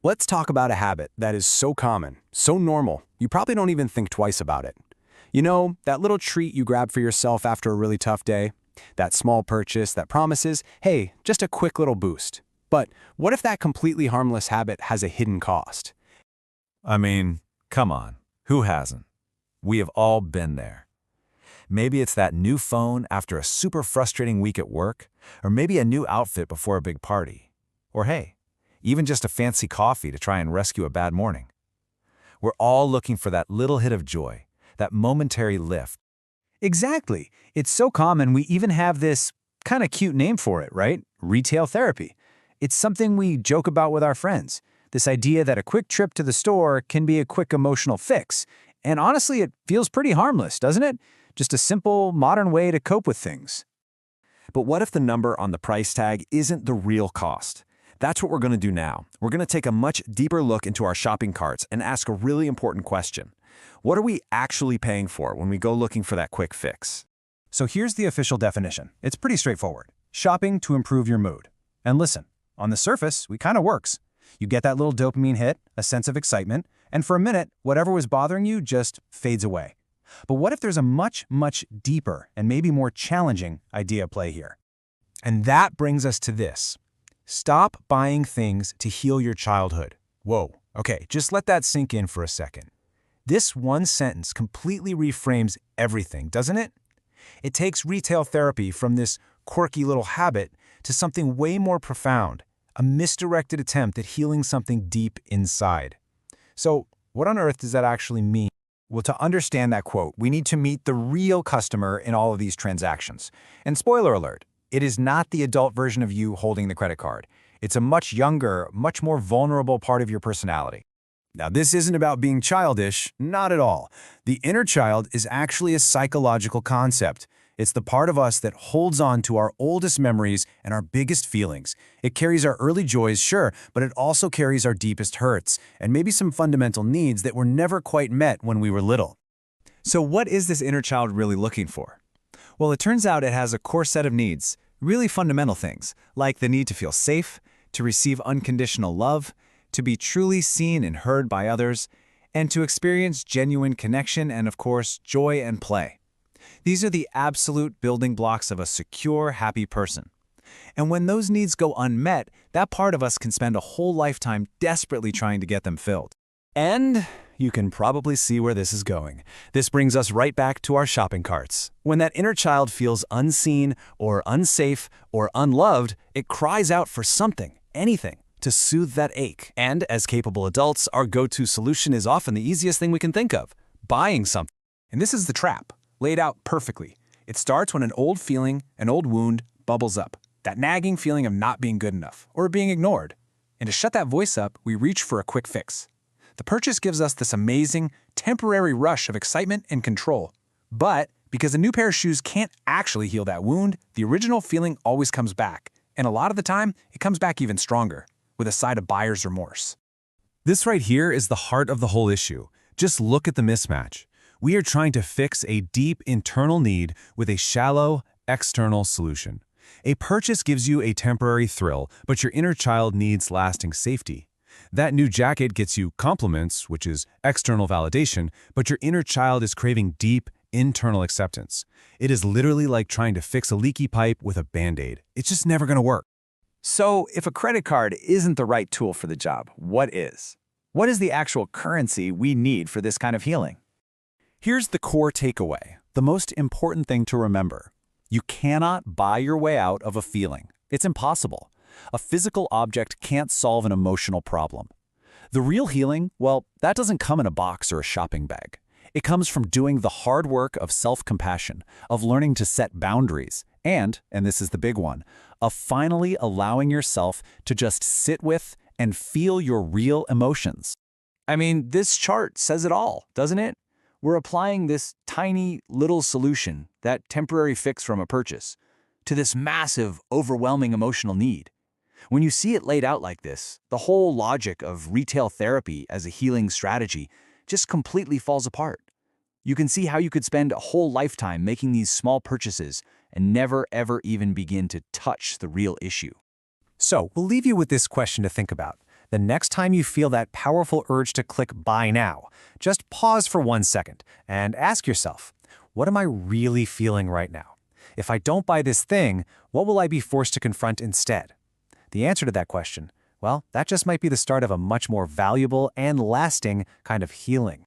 Let's talk about a habit that is so common, so normal, you probably don't even think twice about it. You know, that little treat you grab for yourself after a really tough day? That small purchase that promises, hey, just a quick little boost. But what if that completely harmless habit has a hidden cost? I mean, come on, who hasn't? We have all been there. Maybe it's that new phone after a super frustrating week at work, or maybe a new outfit before a big party. Or hey, even just a fancy coffee to try and rescue a bad morning. We're all looking for that little hit of joy, that momentary lift. Exactly. It's so common we even have this kind of cute name for it, right? Retail therapy. It's something we joke about with our friends. This idea that a quick trip to the store can be a quick emotional fix. And honestly, it feels pretty harmless, doesn't it? Just a simple, modern way to cope with things. But what if the number on the price tag isn't the real cost? That's what we're going to do now. We're going to take a much deeper look into our shopping carts and ask a really important question. What are we actually paying for when we go looking for that quick fix? So here's the official definition. It's pretty straightforward. Shopping to improve your mood. And listen, on the surface, it kind of works. You get that little dopamine hit, a sense of excitement, and for a minute, whatever was bothering you just fades away. But what if there's a much, much deeper and maybe more challenging idea at play here? And that brings us to this. Stop buying things to heal your childhood. Whoa, okay, just let that sink in for a second. This one sentence completely reframes everything, doesn't it? It takes retail therapy from this quirky little habit to something way more profound, a misdirected attempt at healing something deep inside. So, what on earth does that actually mean? Well, to understand that quote, we need to meet the real customer in all of these transactions. And spoiler alert, it is not the adult version of you holding the credit card. It's a much younger, much more vulnerable part of your personality. Now, this isn't about being childish, not at all. The inner child is actually a psychological concept. It's the part of us that holds on to our oldest memories and our biggest feelings. It carries our early joys, sure, but it also carries our deepest hurts and maybe some fundamental needs that were never quite met when we were little. So what is this inner child really looking for? Well, it turns out it has a core set of needs, really fundamental things, like the need to feel safe, to receive unconditional love, to be truly seen and heard by others, and to experience genuine connection and, of course, joy and play. These are the absolute building blocks of a secure, happy person. And when those needs go unmet, that part of us can spend a whole lifetime desperately trying to get them filled. And you can probably see where this is going. This brings us right back to our shopping carts. When that inner child feels unseen or unsafe or unloved, it cries out for something, anything, to soothe that ache. And as capable adults, our go-to solution is often the easiest thing we can think of, buying something. And this is the trap, laid out perfectly. It starts when an old feeling, an old wound, bubbles up. That nagging feeling of not being good enough or being ignored. And to shut that voice up, we reach for a quick fix. The purchase gives us this amazing, temporary rush of excitement and control. But because a new pair of shoes can't actually heal that wound, the original feeling always comes back. And a lot of the time, it comes back even stronger, with a side of buyer's remorse. This right here is the heart of the whole issue. Just look at the mismatch. We are trying to fix a deep internal need with a shallow, external solution. A purchase gives you a temporary thrill, but your inner child needs lasting safety. That new jacket gets you compliments, which is external validation, but your inner child is craving deep, internal acceptance. It is literally like trying to fix a leaky pipe with a Band-Aid. It's just never going to work. So, if a credit card isn't the right tool for the job, what is? What is the actual currency we need for this kind of healing? Here's the core takeaway, the most important thing to remember. You cannot buy your way out of a feeling. It's impossible. A physical object can't solve an emotional problem. The real healing, well, that doesn't come in a box or a shopping bag. It comes from doing the hard work of self-compassion, of learning to set boundaries, and this is the big one, of finally allowing yourself to just sit with and feel your real emotions. I mean, this chart says it all, doesn't it? We're applying this tiny little solution, that temporary fix from a purchase, to this massive, overwhelming emotional need. When you see it laid out like this, the whole logic of retail therapy as a healing strategy just completely falls apart. You can see how you could spend a whole lifetime making these small purchases and never ever even begin to touch the real issue. So, we'll leave you with this question to think about. The next time you feel that powerful urge to click buy now, just pause for 1 second and ask yourself, what am I really feeling right now? If I don't buy this thing, what will I be forced to confront instead? The answer to that question, well, that just might be the start of a much more valuable and lasting kind of healing.